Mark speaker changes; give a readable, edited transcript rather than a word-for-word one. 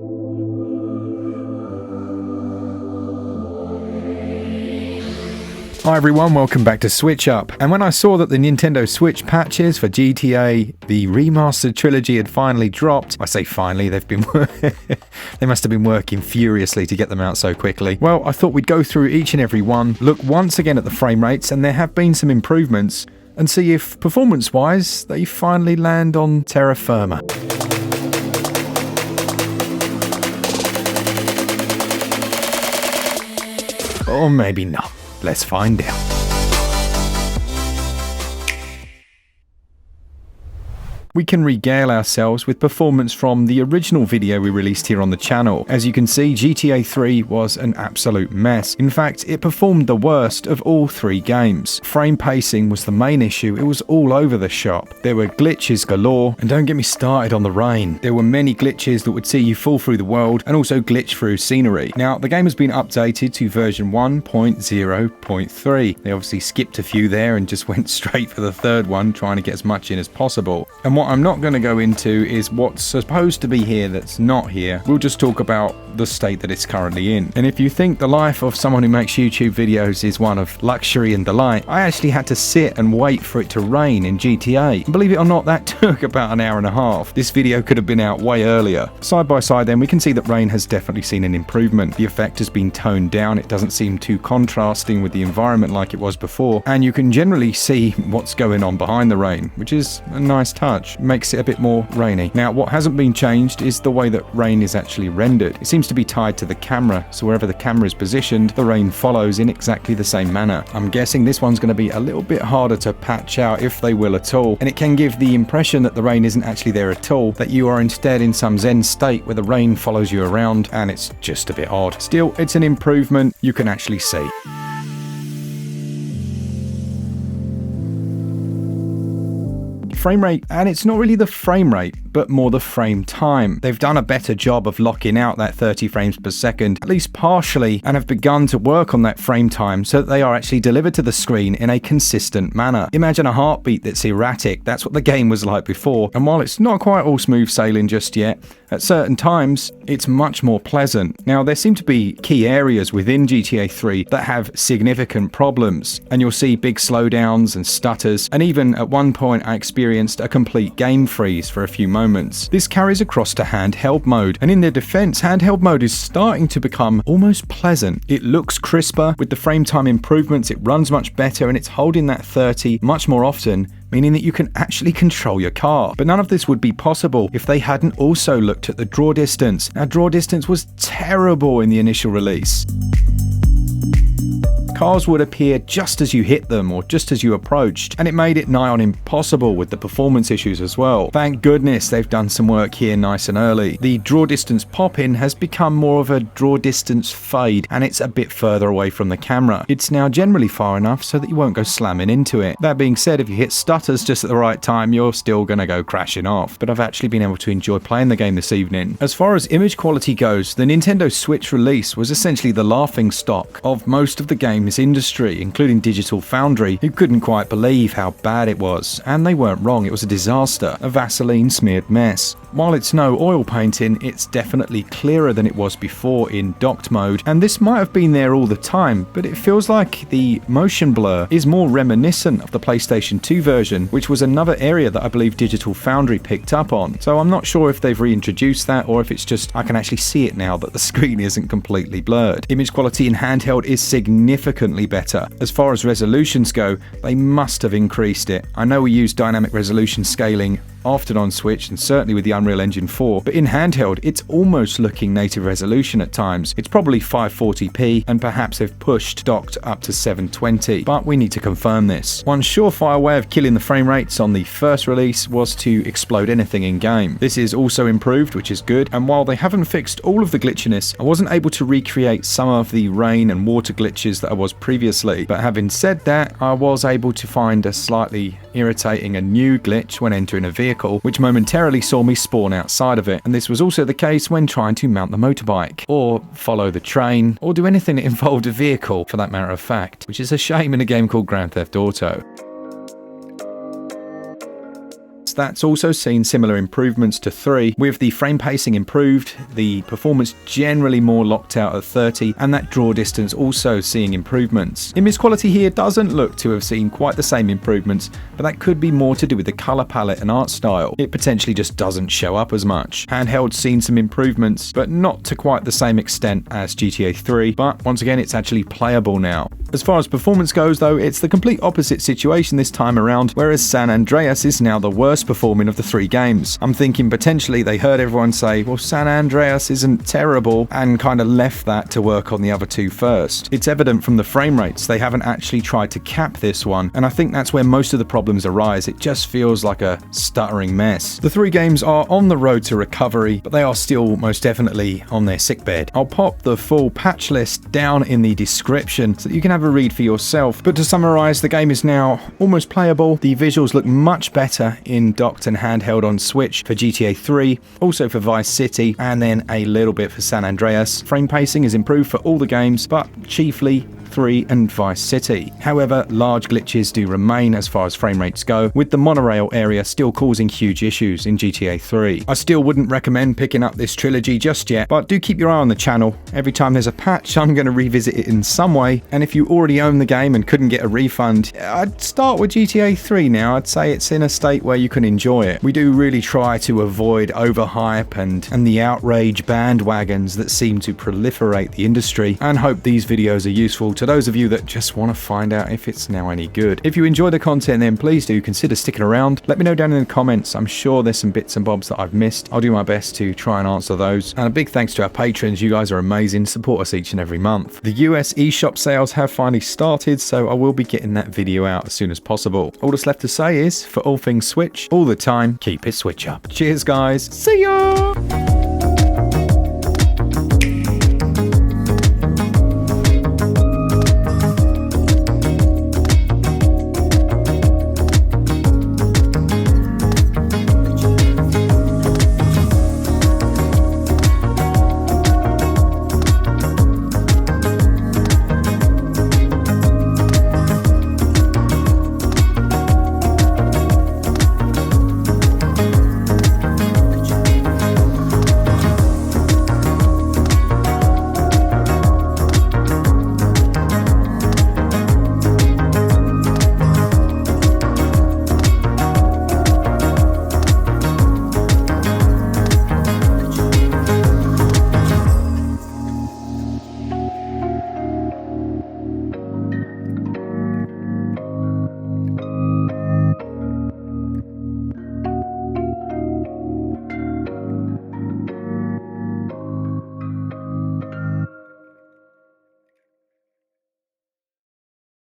Speaker 1: Hi everyone, welcome back to SwitchUp. And when I saw that the Nintendo Switch patches for GTA, the Remastered Trilogy had finally dropped, I say finally, they must have been working furiously to get them out so quickly. Well, I thought we'd go through each and every one, look once again at the frame rates, and there have been some improvements, and see if, performance-wise, they finally land on terra firma. Or maybe not. Let's find out. We can regale ourselves with performance from the original video we released here on the channel. As you can see, GTA 3 was an absolute mess. In fact, it performed the worst of all three games. Frame pacing was the main issue. It was all over the shop. There were glitches galore, and don't get me started on the rain. There were many glitches that would see you fall through the world and also glitch through scenery. Now, the game has been updated to version 1.0.3. They obviously skipped a few there and just went straight for the third one, trying to get as much in as possible. And what I'm not going to go into is what's supposed to be here that's not here. We'll just talk about the state that it's currently in. And if you think the life of someone who makes YouTube videos is one of luxury and delight, I actually had to sit and wait for it to rain in GTA. And believe it or not, that took about an hour and a half. This video could have been out way earlier. Side by side then, we can see that rain has definitely seen an improvement. The effect has been toned down. It doesn't seem too contrasting with the environment like it was before. And you can generally see what's going on behind the rain, which is a nice touch. Makes it a bit more rainy. Now, what hasn't been changed is the way that rain is actually rendered. It seems to be tied to the camera, so wherever the camera is positioned, the rain follows in exactly the same manner. I'm guessing this one's going to be a little bit harder to patch out, if they will at all, and it can give the impression that the rain isn't actually there at all, that you are instead in some zen state where the rain follows you around, and it's just a bit odd. Still, it's an improvement you can actually see. Frame rate, and it's not really the frame rate, but more the frame time. They've done a better job of locking out that 30 frames per second, at least partially, and have begun to work on that frame time so that they are actually delivered to the screen in a consistent manner. Imagine a heartbeat that's erratic. That's what the game was like before, and while it's not quite all smooth sailing just yet, at certain times, it's much more pleasant. Now, there seem to be key areas within GTA 3 that have significant problems, and you'll see big slowdowns and stutters, and even at one point I experienced a complete game freeze for a few moments. This carries across to handheld mode, and in their defense, handheld mode is starting to become almost pleasant. It looks crisper, with the frame time improvements, it runs much better, and it's holding that 30 much more often, meaning that you can actually control your car. But none of this would be possible if they hadn't also looked at the draw distance. Now, draw distance was terrible in the initial release. Cars would appear just as you hit them or just as you approached, and it made it nigh on impossible with the performance issues as well. Thank goodness they've done some work here nice and early. The draw distance pop-in has become more of a draw distance fade, and it's a bit further away from the camera. It's now generally far enough so that you won't go slamming into it. That being said, if you hit stutters just at the right time, you're still going to go crashing off. But I've actually been able to enjoy playing the game this evening. As far as image quality goes, the Nintendo Switch release was essentially the laughing stock of most of the games industry, including Digital Foundry, who couldn't quite believe how bad it was. And they weren't wrong, it was a disaster, a Vaseline smeared mess. While it's no oil painting, it's definitely clearer than it was before in docked mode, and this might have been there all the time, but it feels like the motion blur is more reminiscent of the PlayStation 2 version, which was another area that I believe Digital Foundry picked up on. So I'm not sure if they've reintroduced that or if it's just I can actually see it now that the screen isn't completely blurred. Image quality in handheld is significantly better. As far as resolutions go, they must have increased it. I know we use dynamic resolution scaling often on Switch and certainly with the Unreal Engine 4, but in handheld it's almost looking native resolution at times. It's probably 540p and perhaps they've pushed docked up to 720, but we need to confirm this. One surefire way of killing the frame rates on the first release was to explode anything in game. This is also improved, which is good, and while they haven't fixed all of the glitchiness, I wasn't able to recreate some of the rain and water glitches that I was previously, but having said that, I was able to find a slightly irritating and new glitch when entering a vehicle, which momentarily saw me spawn outside of it, and this was also the case when trying to mount the motorbike, or follow the train, or do anything that involved a vehicle for that matter of fact, which is a shame in a game called Grand Theft Auto. that's also seen similar improvements to 3, with the frame pacing improved, the performance generally more locked out at 30, and that draw distance also seeing improvements. Image quality here doesn't look to have seen quite the same improvements, but that could be more to do with the color palette and art style. It potentially just doesn't show up as much. Handheld's seen some improvements, but not to quite the same extent as GTA 3, but once again it's actually playable now. As far as performance goes though, it's the complete opposite situation this time around, whereas San Andreas is now the worst performing of the 3 games. I'm thinking potentially they heard everyone say, well, San Andreas isn't terrible, and kind of left that to work on the other 2 first. It's evident from the frame rates they haven't actually tried to cap this one, and I think that's where most of the problems arise. It just feels like a stuttering mess. The 3 games are on the road to recovery, but they are still most definitely on their sickbed. I'll pop the full patch list down in the description so that you can have a read for yourself, but to summarize, the game is now almost playable. The visuals look much better in docked and handheld on Switch for GTA 3, also for Vice City, and then a little bit for San Andreas. Frame pacing is improved for all the games, but chiefly 3 and Vice City. However, large glitches do remain as far as frame rates go, with the monorail area still causing huge issues in GTA 3. I still wouldn't recommend picking up this trilogy just yet, but do keep your eye on the channel. Every time there's a patch, I'm going to revisit it in some way, and if you already own the game and couldn't get a refund, I'd start with GTA 3 now. I'd say it's in a state where you can enjoy it. We do really try to avoid overhype and the outrage bandwagons that seem to proliferate the industry, and hope these videos are useful to those of you that just want to find out if it's now any good. If you enjoy the content, then please do consider sticking around. Let me know down in the comments. I'm sure there's some bits and bobs that I've missed. I'll do my best to try and answer those. And a big thanks to our patrons. You guys are amazing. Support us each and every month. The US eShop sales have finally started, so I will be getting that video out as soon as possible. All that's left to say is, for all things Switch, all the time, keep it Switch up. Cheers guys. See ya!